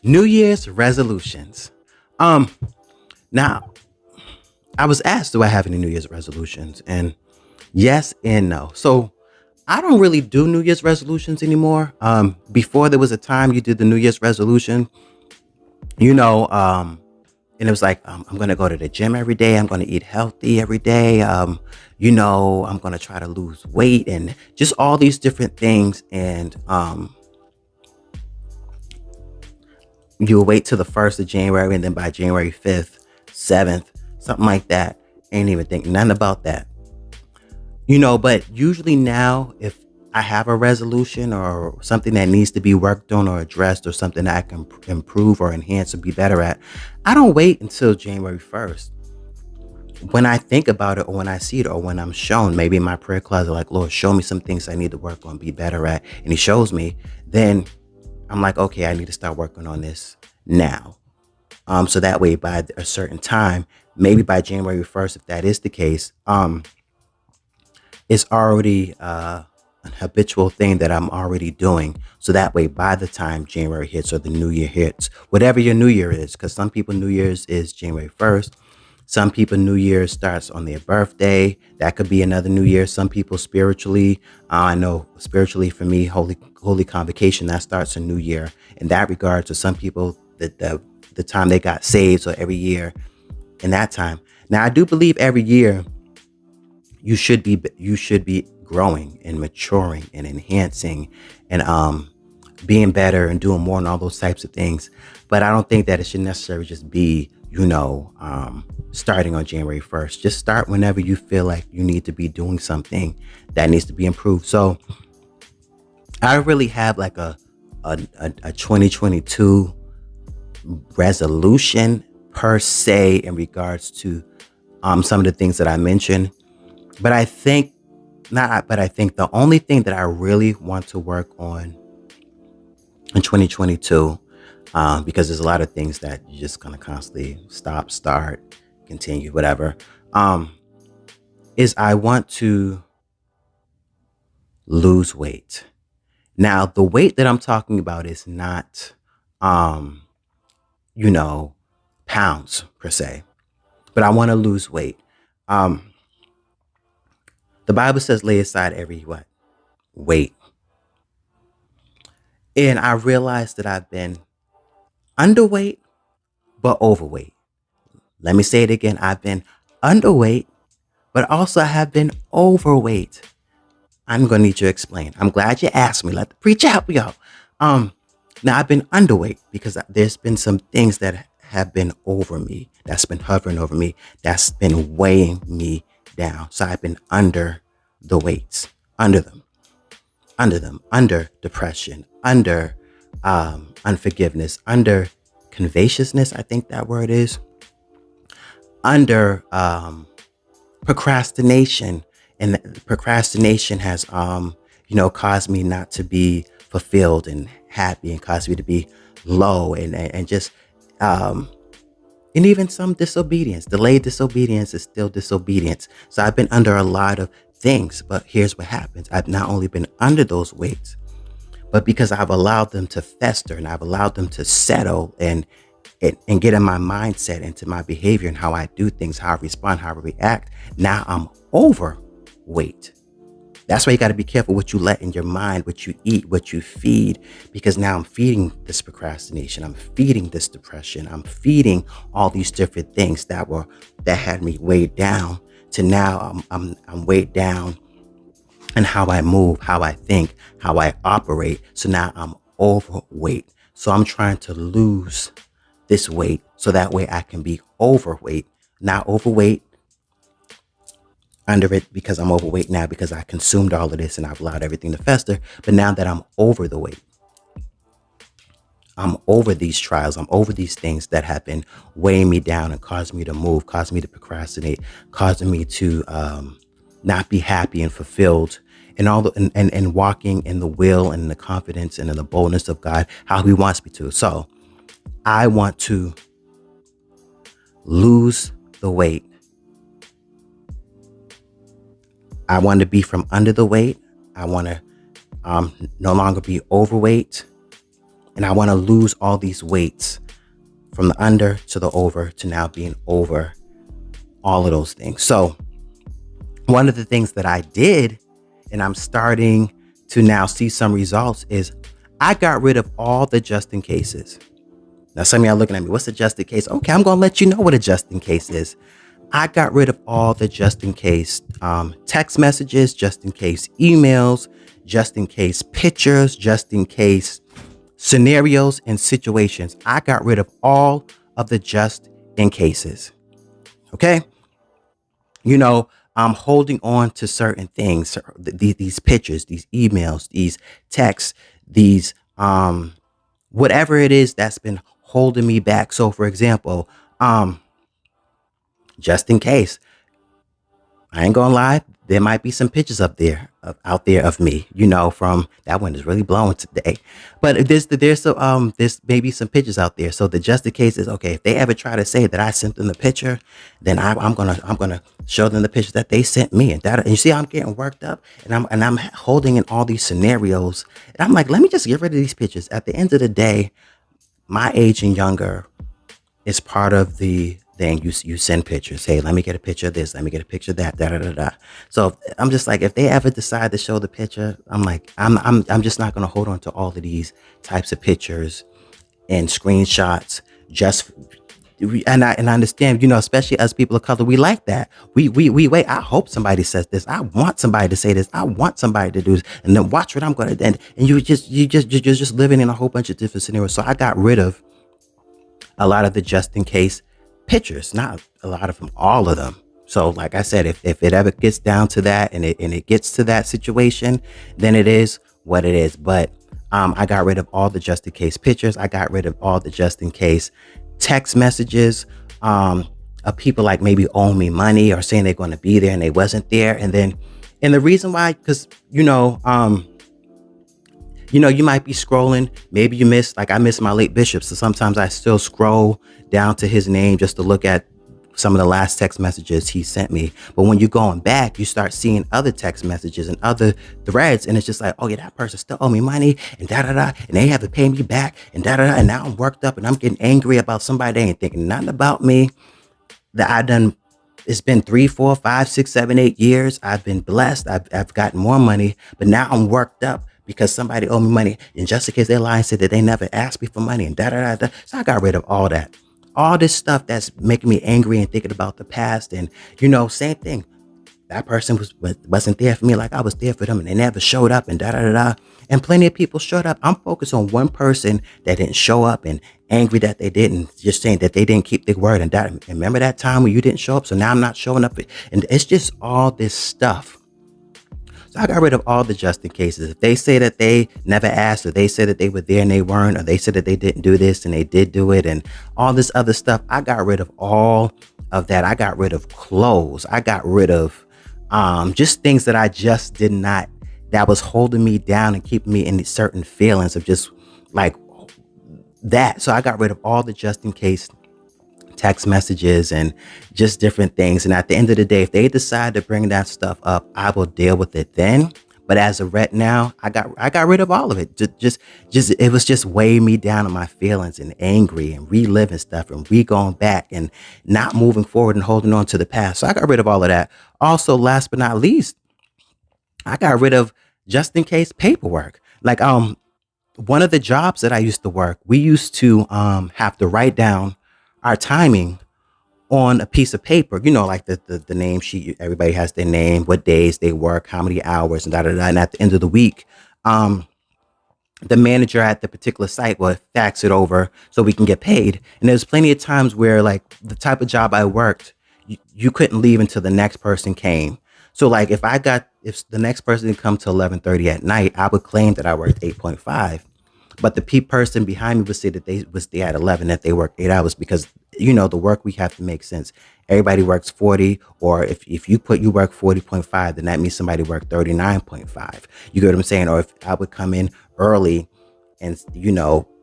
New Year's resolutions. Um, Now I was asked, do I have any New Year's resolutions? And yes and no. So I don't really do New Year's resolutions anymore. Before there was a time you did the New Year's resolution, you know, and it was like, I'm gonna go to the gym every day. I'm gonna eat healthy every day. I'm gonna try to lose weight and just all these different things. And you'll wait till the 1st of January, and then by January 5th, 7th, something like that. Ain't even think nothing about that. But usually now, if I have a resolution or something that needs to be worked on or addressed or something that I can improve or enhance or be better at, I don't wait until January 1st. When I think about it or when I see it or when I'm shown, maybe in my prayer closet, like, Lord, show me some things I need to work on, be better at. And He shows me, then I'm like, okay, I need to start working on this now. So that way, by a certain time, maybe by January 1st, if that is the case, it's already an habitual thing that I'm already doing. So that way, by the time January hits or the new year hits, whatever your new year is, because some people New Year's is January 1st. Some people New Year starts on their birthday. That could be another New Year. Some people spiritually, I know spiritually for me, Holy Convocation, that starts a new year. In that regard, to some people, the time they got saved, so every year in that time. Now, I do believe every year you should be growing and maturing and enhancing and being better and doing more and all those types of things. But I don't think that it should necessarily just be starting on January 1st. Just start whenever you feel like you need to be doing something that needs to be improved. So I don't really have like a 2022 resolution per se in regards to some of the things that I mentioned. But I think not. But I think the only thing that I really want to work on in 2022, because there's a lot of things that you just gonna constantly stop, start, continue, whatever, um, is I want to lose weight. Now, the weight that I'm talking about is not, um, you know, pounds per se, but I want to lose weight. Um, the Bible says, lay aside every what? Weight. And I realized that I've been underweight, but overweight. Let me say it again. I've been underweight, but also I have been overweight. I'm going to need you to explain. I'm glad you asked me. Let the preacher help you out. Um, Now I've been underweight because there's been some things that have been over me, that's been hovering over me, that's been weighing me down. So I've been under the weights, under them, under depression, under unforgiveness, under convaciousness, I think that word is, under procrastination. And procrastination has, caused me not to be fulfilled and happy and caused me to be low and just, um, and even some disobedience. Delayed disobedience is still disobedience. So I've been under a lot of things, but here's what happens. I've not only been under those weights, but because I've allowed them to fester and I've allowed them to settle and get in my mindset, into my behavior and how I do things, how I respond, how I react. Now I'm overweight. That's why you got to be careful what you let in your mind, what you eat, what you feed, because now I'm feeding this procrastination. I'm feeding this depression. I'm feeding all these different things that had me weighed down to now I'm weighed down and how I move, how I think, how I operate. So now I'm overweight. So I'm trying to lose this weight so that way I can be overweight. Not overweight under it because I'm overweight now because I consumed all of this and I've allowed everything to fester. But now that I'm over the weight, I'm over these trials, I'm over these things that have been weighing me down and causing me to move, causing me to procrastinate, causing me to not be happy and fulfilled, and and walking in the will and the confidence and in the boldness of God, how He wants me to. So I want to lose the weight. I want to be from under the weight. I want to no longer be overweight. And I want to lose all these weights from the under to the over to now being over all of those things. So one of the things that I did, and I'm starting to now see some results, is I got rid of all the just in cases. Now, some of y'all looking at me, what's a just in case? Okay, I'm going to let you know what a just in case is. I got rid of all the just in case text messages, just in case emails, just in case pictures, just in case scenarios and situations. I got rid of all of the just in cases. Okay. I'm holding on to certain things, these pictures, these emails, these texts, these, whatever it is that's been holding me back. So for example, just in case, I ain't gonna lie, there might be some pictures up there, out there of me, from that one is really blowing today. But there's maybe some pictures out there. So the just in case is okay. If they ever try to say that I sent them the picture, then I'm gonna show them the picture that they sent me, and you see I'm getting worked up, and I'm holding in all these scenarios, and I'm like, let me just get rid of these pictures. At the end of the day, my age and younger, it's part of the thing. You send pictures. Hey, let me get a picture of this. Let me get a picture of that. Da da da da. So I'm just like, if they ever decide to show the picture, I'm like, I'm just not gonna hold on to all of these types of pictures and screenshots. Just and I understand, especially as people of color, we like that. We wait. I hope somebody says this. I want somebody to say this. I want somebody to do this, and then watch what I'm gonna. And you're just living in a whole bunch of different scenarios. So I got rid of a lot of the just in case pictures, not a lot of them, all of them. So like I said, if it ever gets down to that, and it gets to that situation, then it is what it is. But I got rid of all the just in case pictures. I got rid of all the just in case text messages of people like maybe owing me money or saying they're going to be there and they wasn't there. And the reason why, because you might be scrolling. Maybe you miss, like I miss my late bishop. So sometimes I still scroll down to his name just to look at some of the last text messages he sent me. But when you're going back, you start seeing other text messages and other threads. And it's just like, oh yeah, that person still owe me money and da da da. And they have to pay me back and da da da. And now I'm worked up and I'm getting angry about somebody. They ain't thinking nothing about me. That I done, it's been 3, 4, 5, 6, 7, 8 years. I've been blessed. I've gotten more money, but now I'm worked up because somebody owed me money. And just in case they lie and said that they never asked me for money and da da da da. So I got rid of all that. All this stuff that's making me angry and thinking about the past. And, same thing. That person wasn't there for me like I was there for them, and they never showed up and da da da da. And plenty of people showed up. I'm focused on one person that didn't show up and angry that they didn't, just saying that they didn't keep their word. And remember that time when you didn't show up, so now I'm not showing up. And it's just all this stuff. So I got rid of all the just in cases. If they say that they never asked, or they said that they were there and they weren't, or they said that they didn't do this and they did do it, and all this other stuff, I got rid of all of that. I got rid of clothes. I got rid of just things that I just did not, that was holding me down and keeping me in these certain feelings of just like that. So I got rid of all the just in case text messages and just different things. And at the end of the day, if they decide to bring that stuff up, I will deal with it then. But as of right now, I got rid of all of it. Just it was just weighing me down on my feelings and angry and reliving stuff and going back and not moving forward and holding on to the past. So I got rid of all of that. Also, last but not least, I got rid of just in case paperwork. Like one of the jobs that I used to work, we used to have to write down our timing on a piece of paper, like the name sheet. Everybody has their name, what days they work, how many hours, and da da da. And at the end of the week, the manager at the particular site will fax it over so we can get paid. And there's plenty of times where, like, the type of job I worked, you couldn't leave until the next person came. So like if the next person didn't come till 11:30 at night, I would claim that I worked 8.5. But the person behind me would say that they was there at 11, that they worked 8 hours, because the work week have to make sense. Everybody works 40, or if you work 40.5, then that means somebody worked 39.5. You get what I'm saying? Or if I would come in early and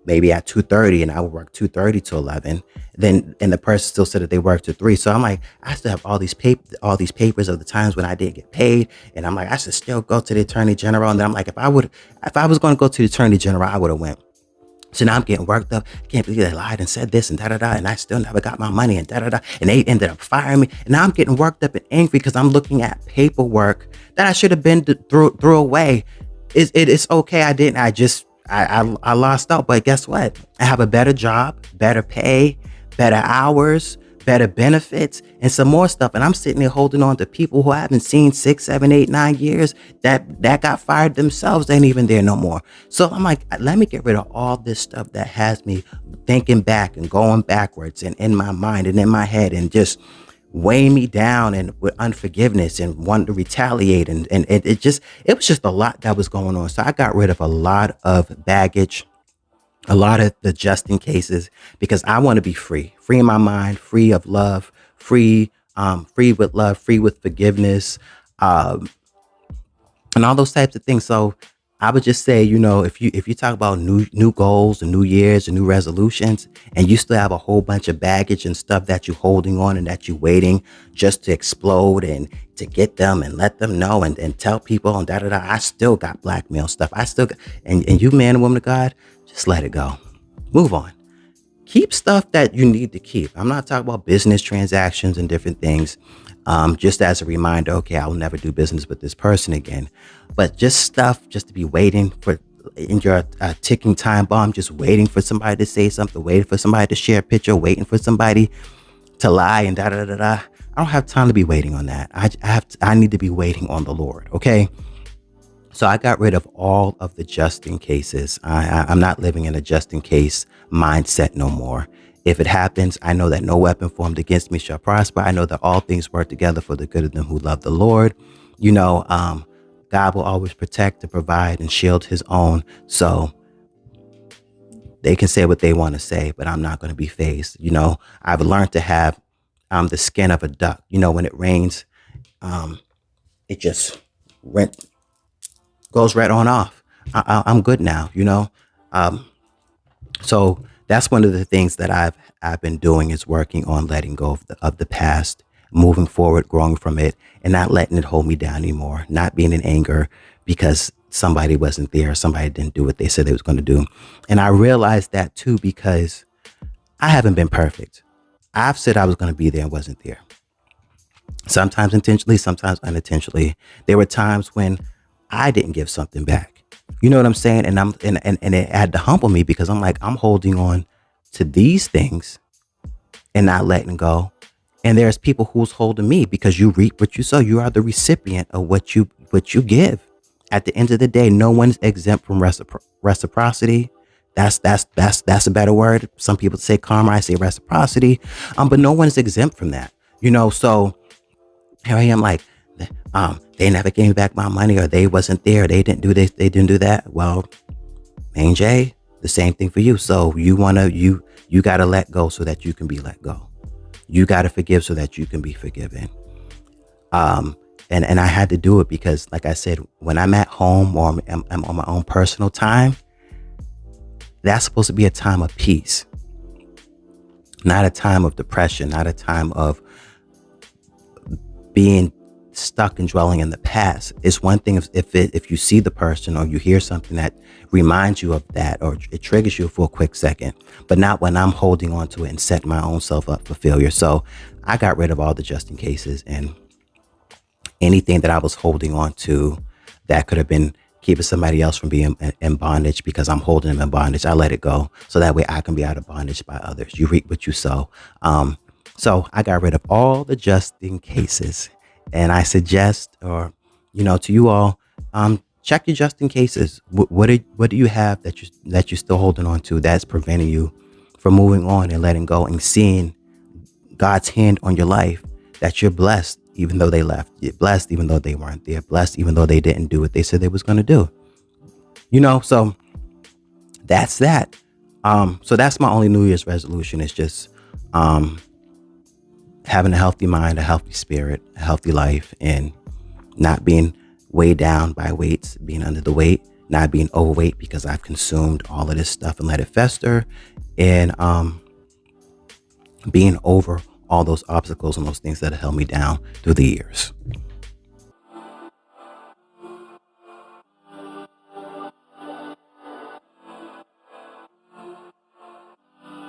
maybe at 2:30 and I would work 2:30 to 11, and the person still said that they worked to 3. So I'm like, I still have all these papers of the times when I didn't get paid, and I'm like, I should still go to the attorney general. And then I'm like, if I was going to go to the attorney general, I would have went So now I'm getting worked up. I can't believe they lied and said this and da da da, and I still never got my money and da da da. And they ended up firing me. And now I'm getting worked up and angry because I'm looking at paperwork that I should have been threw away. It's okay. I didn't. I lost out. But guess what? I have a better job, better pay, better hours, better benefits, and some more stuff. And I'm sitting there holding on to people who I haven't seen 6, 7, 8, 9 years that got fired themselves. They ain't even there no more. So I'm like, let me get rid of all this stuff that has me thinking back and going backwards and in my mind and in my head and just weighing me down and with unforgiveness and wanting to retaliate. And it was just a lot that was going on. So I got rid of a lot of baggage, a lot of the just in cases, because I want to be free in my mind, free of love, free with love, free with forgiveness, um, and all those types of things. So I would just say, if you talk about new goals and new years and new resolutions, and you still have a whole bunch of baggage and stuff that you're holding on and that you're waiting just to explode and to get them and let them know and tell people and da da da. I still got blackmail stuff. I still got, and you man and woman of God, just let it go. Move on. Keep stuff that you need to keep. I'm not talking about business transactions and different things. Just as a reminder, okay, I will never do business with this person again. But just stuff just to be waiting for in your ticking time bomb, just waiting for somebody to say something, waiting for somebody to share a picture, waiting for somebody to lie and da da da da. I don't have time to be waiting on that. I need to be waiting on the Lord. Okay. So I got rid of all of the just in cases. I'm not living in a just in case mindset no more. If it happens, I know that no weapon formed against me shall prosper. I know that all things work together for the good of them who love the Lord. You know, God will always protect and provide and shield his own. So they can say what they want to say, but I'm not going to be phased. I've learned to have the skin of a duck. When it rains, um, it just rent goes right on off. I'm good now. Um, so that's one of the things that I've been doing is working on letting go of the past, moving forward, growing from it, and not letting it hold me down anymore. Not being in anger because somebody wasn't there, somebody didn't do what they said they was going to do. And I realized that too because I haven't been perfect. I've said I was going to be there and wasn't there. Sometimes intentionally, sometimes unintentionally. There were times when I didn't give something back. You know what I'm saying? And it had to humble me because I'm like, I'm holding on to these things and not letting go. And there's people who's holding me because you reap what you sow. You are the recipient of what you give. At the end of the day, no one's exempt from reciprocity. That's a better word. Some people say karma, I say reciprocity. But no one's exempt from that. So here I am like, they never gave me back my money, or they wasn't there, they didn't do this, they didn't do that. Well, Maine-J, the same thing for you. So you gotta let go so that you can be let go. You gotta forgive so that you can be forgiven. And I had to do it because, like I said, when I'm at home or I'm on my own personal time, that's supposed to be a time of peace, not a time of depression, not a time of being stuck and dwelling in the past. It's one thing if you see the person or you hear something that reminds you of that or it triggers you for a quick second, but not when I'm holding on to it and setting my own self up for failure. So I got rid of all the just in cases and anything that I was holding on to that could have been keeping somebody else from being in bondage because I'm holding them in bondage. I let it go so that way I can be out of bondage by others. You reap what you sow. So I got rid of all the just in cases, and I suggest, or to you all, check your just in cases. What do you have that you're still holding on to that's preventing you from moving on and letting go and seeing God's hand on your life? That you're blessed even though they left. You're blessed even though they weren't there. Blessed even though they didn't do what they said they was going to do. So that's that. So that's my only New Year's resolution is just having a healthy mind, a healthy spirit, a healthy life, and not being weighed down by weights, being under the weight, not being overweight because I've consumed all of this stuff and let it fester, and being over all those obstacles and those things that have held me down through the years.